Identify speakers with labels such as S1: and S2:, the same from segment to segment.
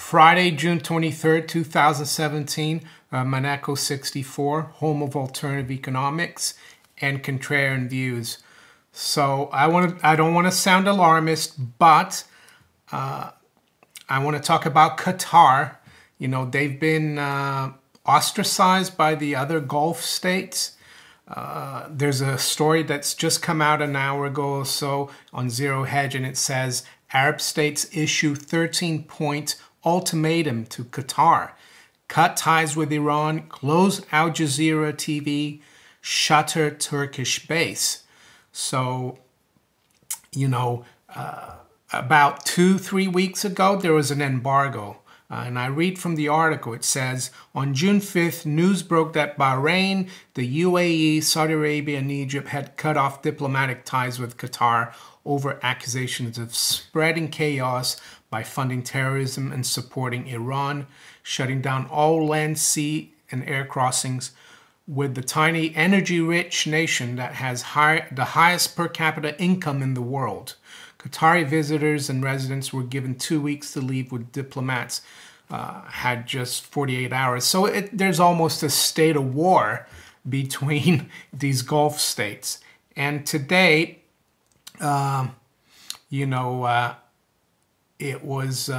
S1: Friday, June 23rd, 2017, Monaco 64, home of alternative economics and contrarian views. So I don't want to sound alarmist, but I want to talk about Qatar. You know, they've been ostracized by the other Gulf states. There's a story that's just come out an hour ago or so on Zero Hedge, and it says Arab states issue 13-point ultimatum to Qatar. Cut ties with Iran, close Al Jazeera TV, shutter Turkish base. So, you know, about 2-3 weeks ago, there was an embargo. And I read from the article, it says, on June 5th, news broke that Bahrain, the UAE, Saudi Arabia, and Egypt had cut off diplomatic ties with Qatar over accusations of spreading chaos by funding terrorism and supporting Iran, shutting down all land, sea, and air crossings with the tiny energy-rich nation that has the highest per capita income in the world. Qatari visitors and residents were given 2 weeks to leave, with diplomats had just 48 hours. So there's almost a state of war between these Gulf states. And today, you know, it was,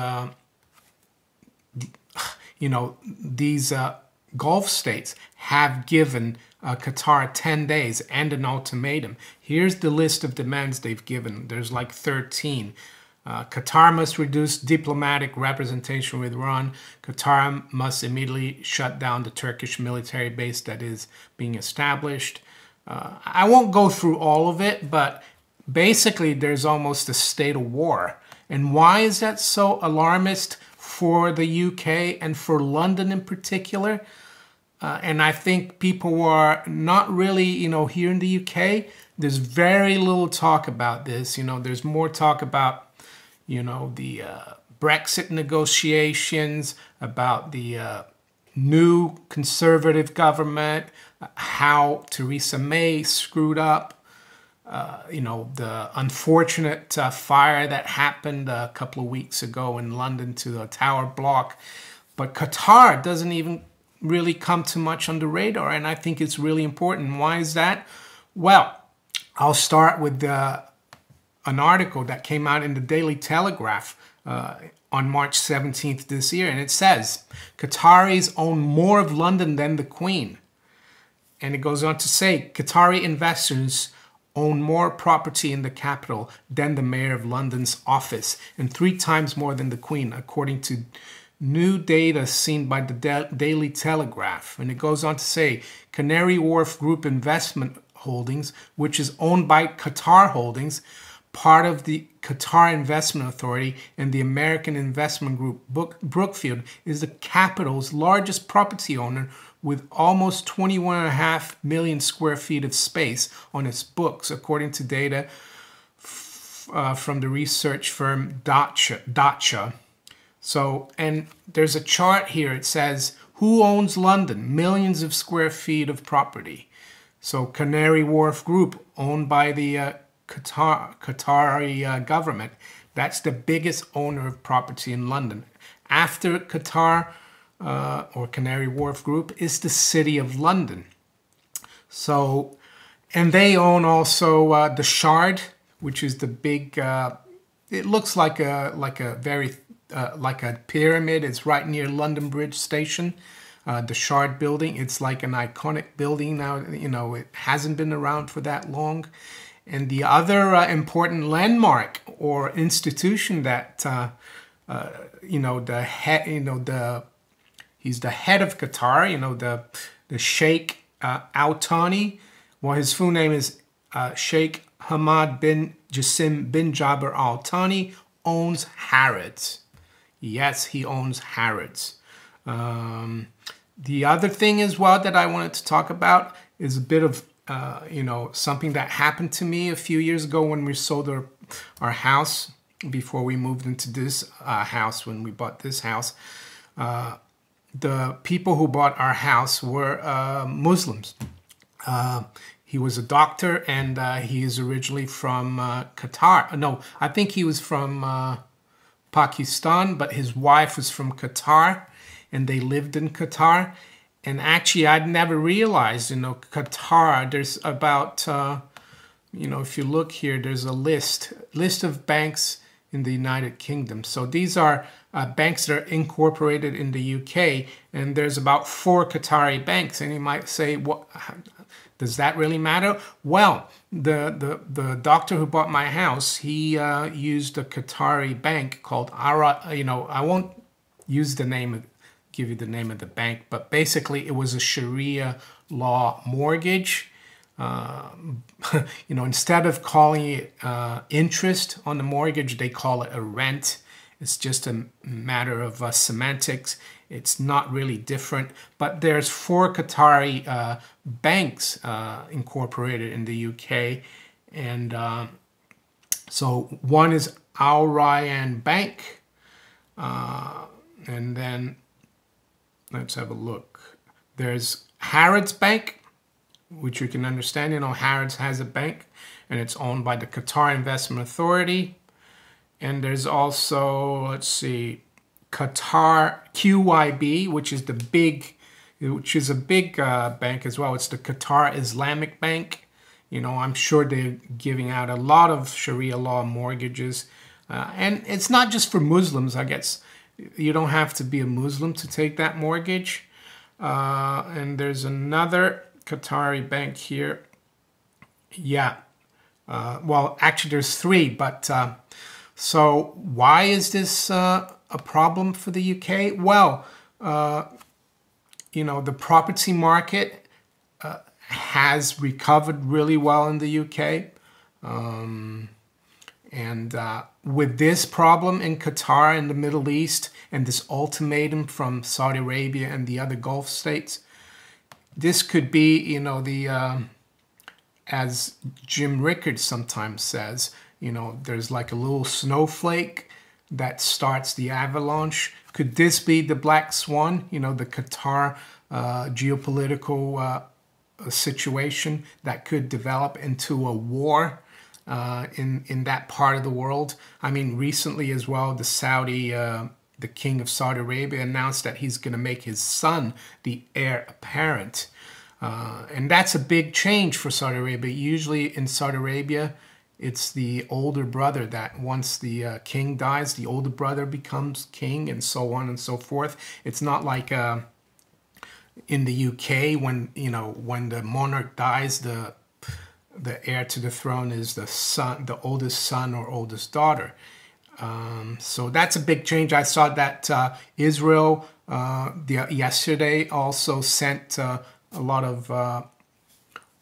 S1: you know, these Gulf states have given Qatar 10 days and an ultimatum. Here's the list of demands they've given. There's like 13. Qatar must reduce diplomatic representation with Iran. Qatar must immediately shut down the Turkish military base that is being established. I won't go through all of it, but basically there's almost a state of war. And why is that so alarmist for the UK and for London in particular? And I think people are not really, you know, here in the UK, there's very little talk about this. You know, there's more talk about, you know, the Brexit negotiations, about the new Conservative government, how Theresa May screwed up. You know, the unfortunate fire that happened a couple of weeks ago in London to the Tower Block. But Qatar doesn't even really come too much on the radar, and I think it's really important. Why is that? Well, I'll start with an article that came out in the Daily Telegraph on March 17th this year, and it says, Qataris own more of London than the Queen. And it goes on to say, Qatari investors own more property in the capital than the mayor of London's office, and 3 times more than the Queen, according to new data seen by the Daily Telegraph. And it goes on to say, Canary Wharf Group Investment Holdings, which is owned by Qatar Holdings, part of the Qatar Investment Authority, and the American investment group Brookfield, is the capital's largest property owner, with almost 21.5 million square feet of space on its books, according to data from the research firm Dacha. So, and there's a chart here. It says, who owns London? Millions of square feet of property. So Canary Wharf Group, owned by the Qatari government. That's the biggest owner of property in London. After Qatar, or Canary Wharf Group, is the City of London. So, and they own also the Shard, which is the big, it looks like a very, like a pyramid. It's right near London Bridge Station, the Shard building. It's like an iconic building now. You know, it hasn't been around for that long. And the other important landmark or institution that, you know, the head, you know, he's the head of Qatar, you know, the Sheikh Al Thani. Well, his full name is Sheikh Hamad bin Jassim bin Jaber Al Thani, owns Harrods. Yes, he owns Harrods. The other thing as well that I wanted to talk about is a bit of, you know, something that happened to me a few years ago when we sold our house, before we moved into this house, when we bought this house. The people who bought our house were Muslims. He was a doctor, and he is originally from Qatar. No, I think he was from Pakistan, but his wife was from Qatar, and they lived in Qatar. And actually, I'd never realized, Qatar, there's about, if you look here, there's a list of banks in the United Kingdom. So these are banks that are incorporated in the UK, and there's about 4 Qatari banks. And you might say, what does that really matter? Well, the doctor who bought my house, he used a Qatari bank called Ara. I won't use the name, give you the name of the bank, but basically it was a Sharia law mortgage. Instead of calling it interest on the mortgage, they call it a rent. It's just a matter of semantics. It's not really different. But there's 4 Qatari banks incorporated in the UK. And so one is Al Rayyan Bank. And then let's have a look. There's Harrods Bank, which you can understand. Harrods has a bank, and it's owned by the Qatar Investment Authority. And there's also, let's see, Qatar QYB, which is a big bank as well. It's the Qatar Islamic Bank. I'm sure they're giving out a lot of Sharia law mortgages. And it's not just for Muslims, I guess. You don't have to be a Muslim to take that mortgage. And there's another Qatari bank here. Yeah. Well, actually, there's 3, but so why is this a problem for the UK? Well, the property market has recovered really well in the UK. And with this problem in Qatar and the Middle East, and this ultimatum from Saudi Arabia and the other Gulf states, this could be, as Jim Rickards sometimes says, there's like a little snowflake that starts the avalanche. Could this be the black swan, the Qatar geopolitical situation that could develop into a war in that part of the world? I mean, recently as well, the king of Saudi Arabia announced that he's going to make his son the heir apparent. And that's a big change for Saudi Arabia. Usually in Saudi Arabia, it's the older brother that once the king dies, the older brother becomes king, and so on and so forth. It's not like in the UK when the monarch dies, the heir to the throne is the son, the oldest son or oldest daughter. So that's a big change. I saw that Israel yesterday also sent a lot of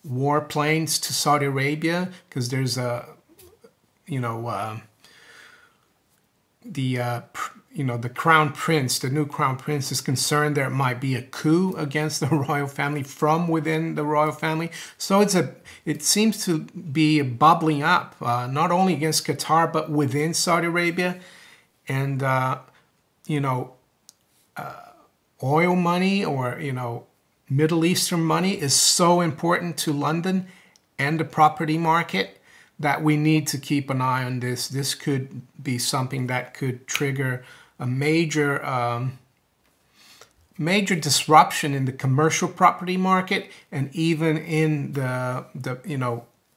S1: warplanes to Saudi Arabia because there's the crown prince, the new crown prince, is concerned there might be a coup against the royal family from within the royal family. So it seems to be bubbling up, not only against Qatar, but within Saudi Arabia. And, oil money or, Middle Eastern money is so important to London and the property market that we need to keep an eye on this. This could be something that could trigger a major disruption in the commercial property market and even in the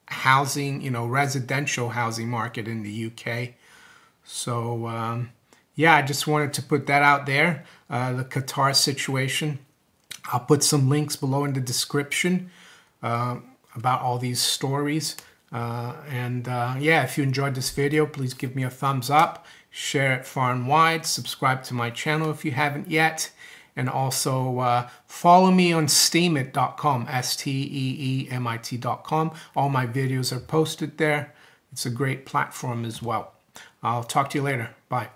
S1: housing, residential housing market in the UK. So yeah, I just wanted to put that out there, the Qatar situation. I'll put some links below in the description about all these stories. Yeah, if you enjoyed this video, please give me a thumbs up, share it far and wide, subscribe to my channel if you haven't yet, and also follow me on steemit.com, steemit.com. All my videos are posted there. It's a great platform as well. I'll talk to you later. Bye.